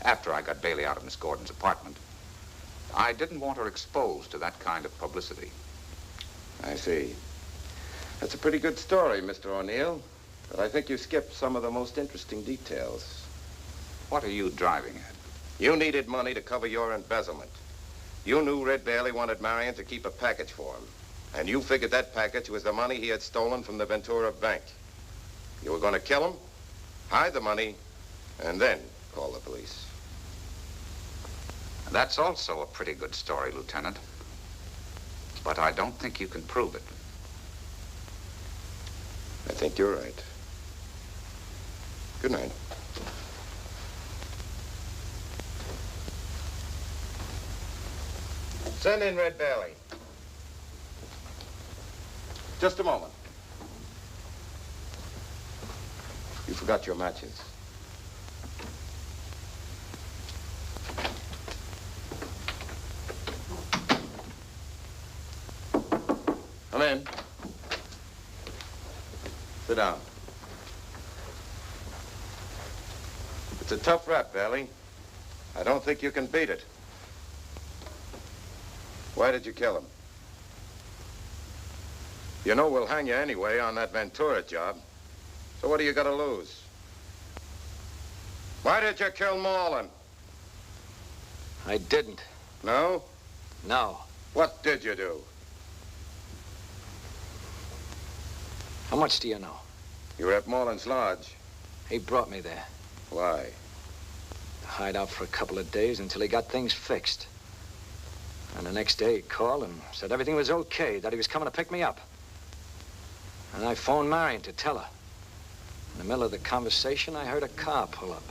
after I got Bailey out of Miss Gordon's apartment. I didn't want her exposed to that kind of publicity. I see. That's a pretty good story, Mr. O'Neill. But I think you skipped some of the most interesting details. What are you driving at? You needed money to cover your embezzlement. You knew Red Bailey wanted Marion to keep a package for him. And you figured that package was the money he had stolen from the Ventura Bank. You were going to kill him, hide the money, and then call the police. That's also a pretty good story, Lieutenant. But I don't think you can prove it. I think you're right. Good night. Send in Red Bailey. Just a moment. You forgot your matches. Come in. Sit down. It's a tough rap, Bailey. I don't think you can beat it. Why did you kill him? You know we'll hang you anyway on that Ventura job. So what do you got to lose? Why did you kill Moreland? I didn't. No? No. What did you do? How much do you know? You were at Moreland's lodge. He brought me there. Why? To hide out for a couple of days until he got things fixed. And the next day he called and said everything was okay, that he was coming to pick me up. And I phoned Marion to tell her. In the middle of the conversation, I heard a car pull up.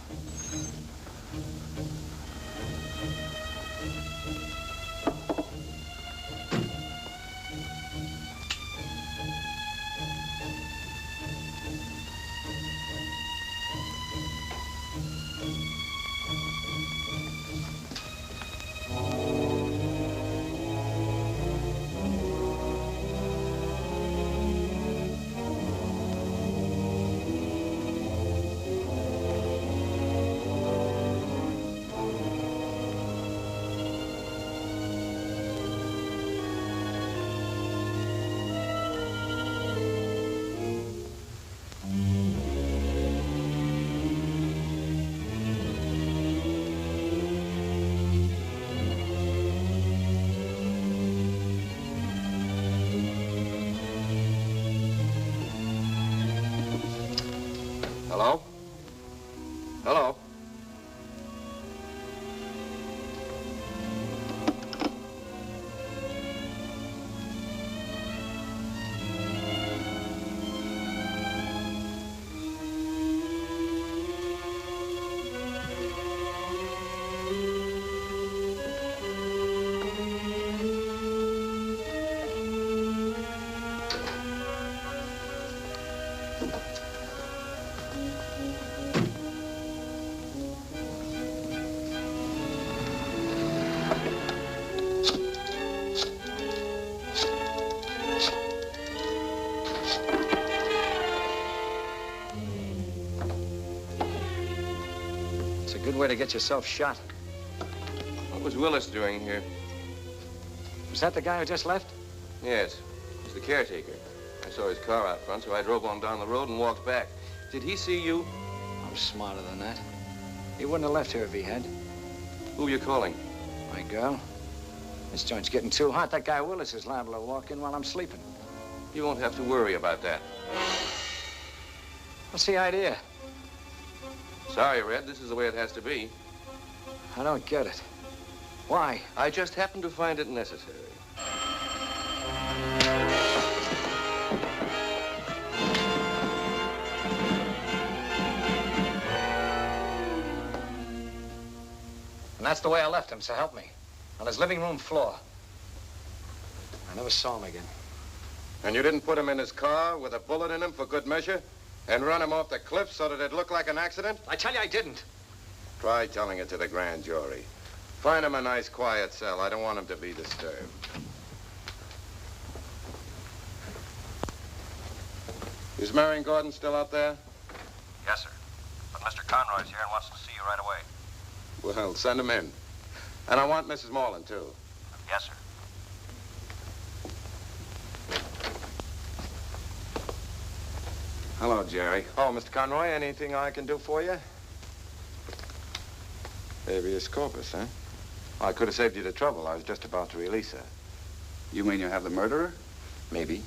nearly get yourself shot. What was Willis doing here? Was that the guy who just left? Yes, he's the caretaker. I saw his car out front, so I drove on down the road and walked back. Did he see you? I'm smarter than that. He wouldn't have left here if he had. Who are you calling? My girl. This joint's getting too hot. That guy Willis is liable to walk in while I'm sleeping. You won't have to worry about that. What's the idea? Sorry, Red. This is the way it has to be. I don't get it. Why? I just happen to find it necessary. And that's the way I left him, so help me. On his living room floor. I never saw him again. And you didn't put him in his car with a bullet in him for good measure? And run him off the cliff so that it looked like an accident? I tell you I didn't. Try telling it to the grand jury. Find him a nice, quiet cell. I don't want him to be disturbed. Is Marion Gordon still out there? Yes, sir. But Mr. Conroy's here and wants to see you right away. Well, send him in. And I want Mrs. Morland, too. Yes, sir. Hello, Jerry. Oh, Mr. Conroy, anything I can do for you? Habeas corpus, huh? I could have saved you the trouble. I was just about to release her. You mean you have the murderer? Maybe.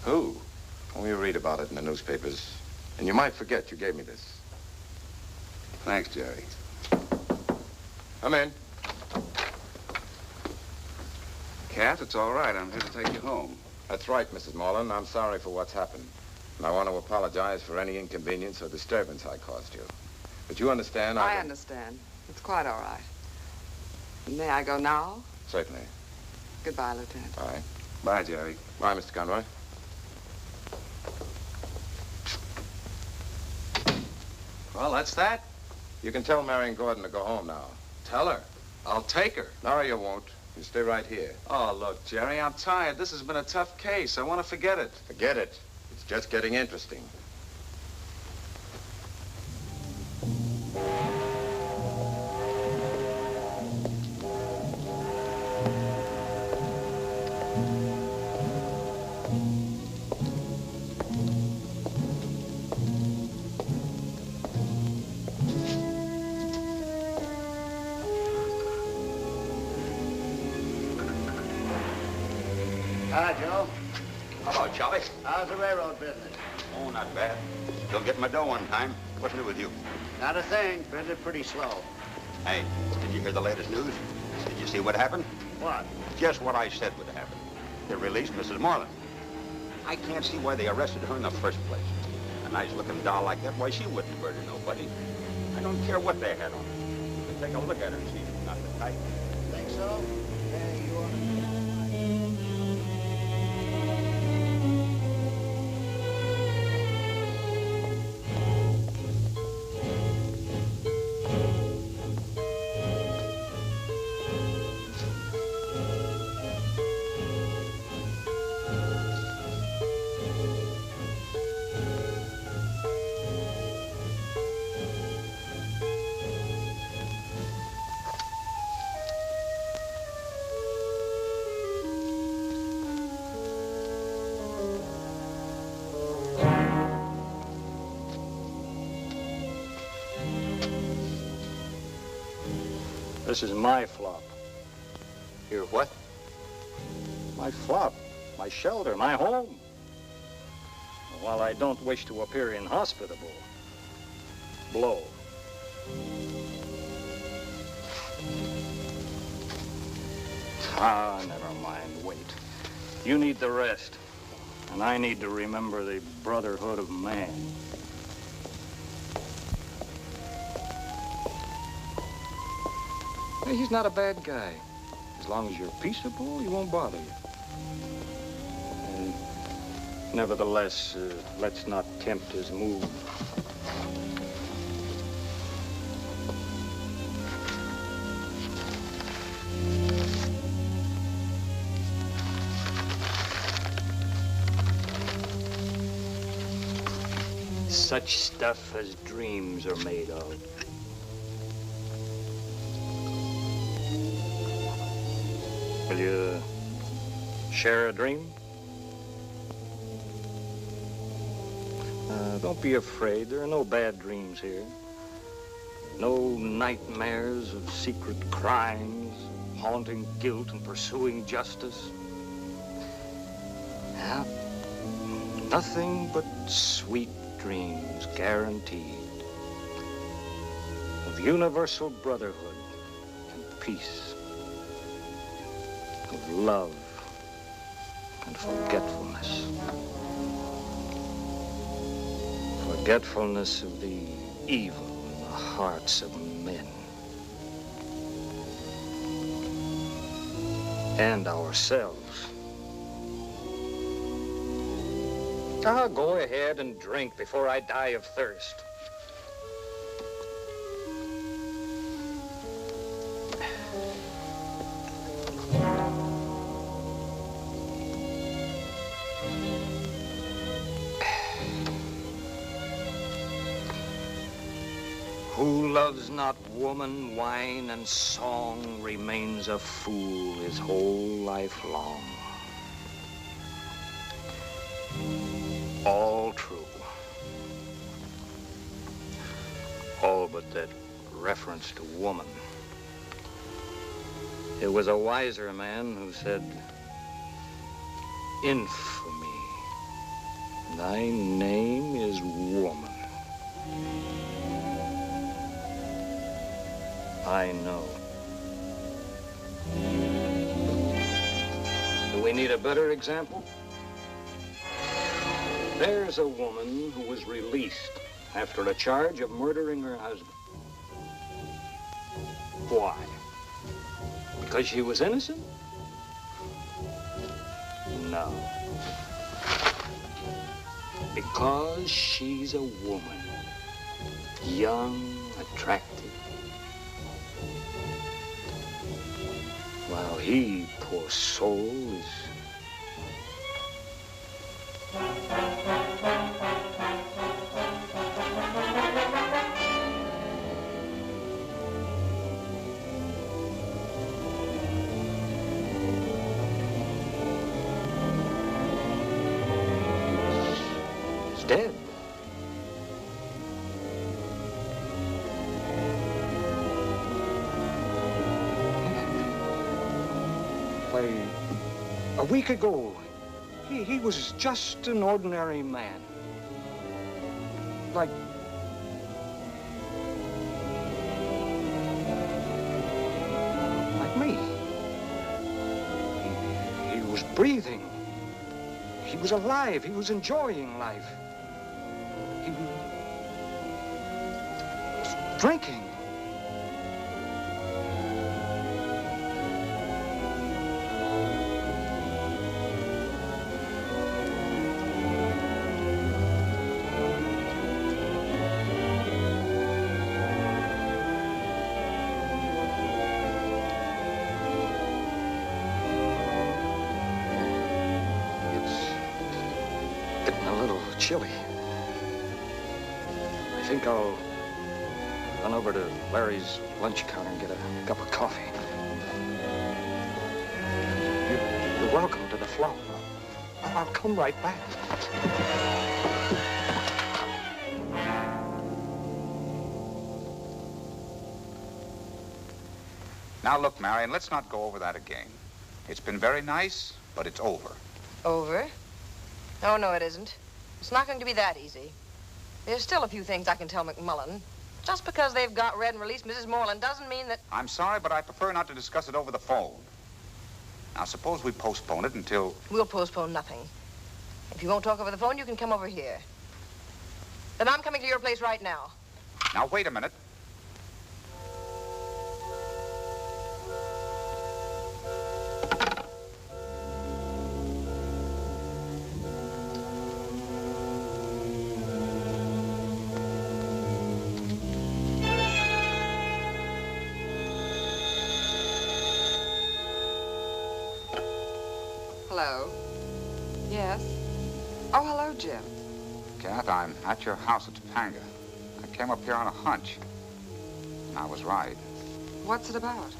Who? Well, you read about it in the newspapers. And you might forget you gave me this. Thanks, Jerry. Come in. Cat, it's all right. I'm here to take you home. That's right, Mrs. Morland. I'm sorry for what's happened. And I want to apologize for any inconvenience or disturbance I caused you. But you understand, I understand. It's quite all right. May I go now? Certainly. Goodbye, Lieutenant. Bye. Bye, Jerry. Bye, Mr. Conroy. Well, that's that. You can tell Marion Gordon to go home now. Tell her. I'll take her. No, you won't. You stay right here. Oh, look, Jerry, I'm tired. This has been a tough case. I want to forget it. Forget it. It's just getting interesting. Hi, Joe. Hello, Charlie. How's the railroad business? Oh, not bad. Still getting my dough on time. What's new with you? Not a thing. Business pretty slow. Hey, did you hear the latest news? Did you see what happened? What? Just what I said would happen. They released Mrs. Morland. I can't see why they arrested her in the first place. A nice-looking doll like that, why she wouldn't murder nobody. I don't care what they had on her. You can take a look at her and see she's not the type. Think so? Yeah, you ought to. This is my flop. Your what? My flop, my shelter, my home. While I don't wish to appear inhospitable, blow. Ah, never mind, wait. You need the rest, and I need to remember the brotherhood of man. Hey, he's not a bad guy. As long as you're peaceable, he won't bother you. And nevertheless, let's not tempt his move. Such stuff as dreams are made of. Will you share a dream? Don't be afraid. There are no bad dreams here. No nightmares of secret crimes, haunting guilt and pursuing justice. Yeah. Nothing but sweet dreams, guaranteed. Of universal brotherhood and peace. Of love and forgetfulness. Forgetfulness of the evil in the hearts of men. And ourselves. Go ahead and drink before I die of thirst. Who loves not woman, wine, and song remains a fool his whole life long. All true. All but that reference to woman. It was a wiser man who said, "Infamy, thy name is woman." I know. Do we need a better example? There's a woman who was released after a charge of murdering her husband. Why? Because she was innocent? No. Because she's a woman. Young, attractive. While he, poor soul, is... is dead. A week ago, he was just an ordinary man. Like me. He was breathing. He was alive. He was enjoying life. He was drinking. Chilly. I think I'll run over to Larry's lunch counter and get a cup of coffee. You're welcome to the flow. I'll come right back. Now, look, Marion, let's not go over that again. It's been very nice, but it's over. Over? Oh, no, it isn't. It's not going to be that easy. There's still a few things I can tell McMullen. Just because they've got red and released Mrs. Moreland doesn't mean that... I'm sorry, but I prefer not to discuss it over the phone. Now, suppose we postpone it until... We'll postpone nothing. If you won't talk over the phone, you can come over here. Then I'm coming to your place right now. Now, wait a minute. Hello. Yes? Oh, hello, Jim. Kath, I'm at your house at Topanga. I came up here on a hunch. And I was right. What's it about?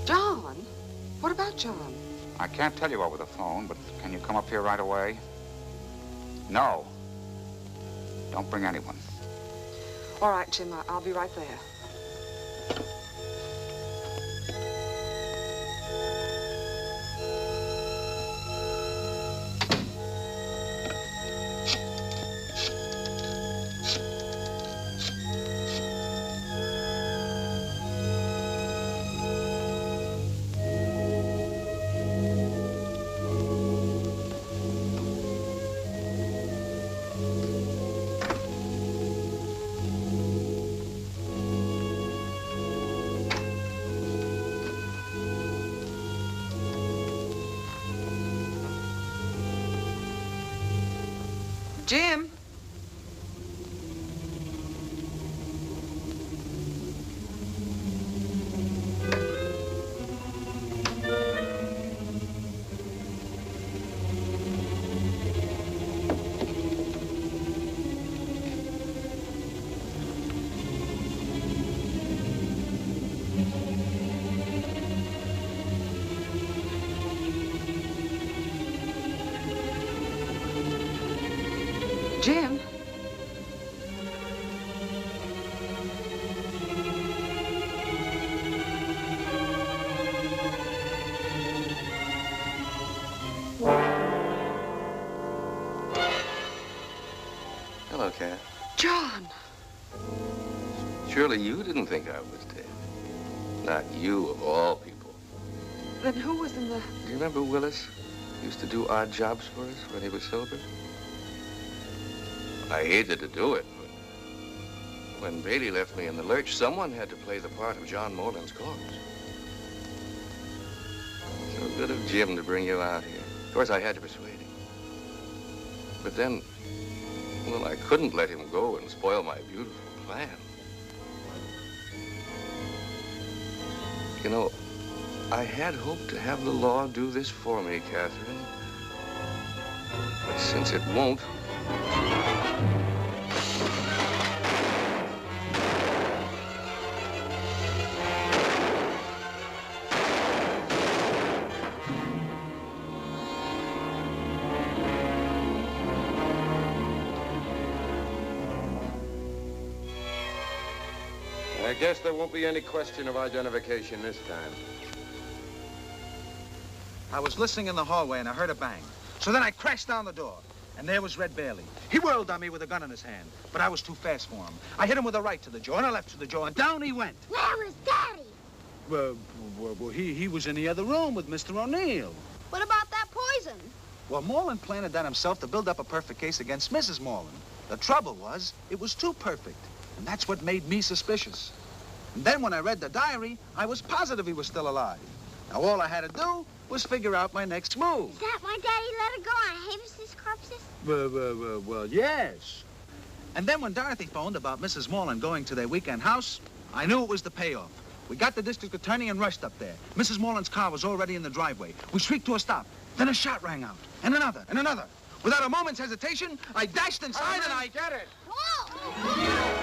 John? What about John? I can't tell you over the phone, but can you come up here right away? No. Don't bring anyone. All right, Jim, I'll be right there. Jim? Jim? Hello, Kat. John! Surely you didn't think I was dead. Not you, of all people. Then who was in the... Do you remember Willis? Used to do odd jobs for us when he was sober? I hated to do it, but when Bailey left me in the lurch, someone had to play the part of John Moreland's corpse. So good of Jim to bring you out here. Of course, I had to persuade him. But then, well, I couldn't let him go and spoil my beautiful plan. You know, I had hoped to have the law do this for me, Catherine. But since it won't, I guess there won't be any question of identification this time. I was listening in the hallway and I heard a bang. So then I crashed down the door. And there was Red Bailey. He whirled on me with a gun in his hand, but I was too fast for him. I hit him with a right to the jaw and a left to the jaw, and down he went. Where was Daddy? Well, he was in the other room with Mr. O'Neill. What about that poison? Well, Moreland planted that himself to build up a perfect case against Mrs. Moreland. The trouble was, it was too perfect. And that's what made me suspicious. And then when I read the diary, I was positive he was still alive. Now, all I had to do was figure out my next move. Is that why Daddy let her go on Havis's corpses? Well, yes. And then when Dorothy phoned about Mrs. Moreland going to their weekend house, I knew it was the payoff. We got the district attorney and rushed up there. Mrs. Moreland's car was already in the driveway. We shrieked to a stop. Then a shot rang out, and another, and another. Without a moment's hesitation, I dashed inside and I... Get it! Whoa!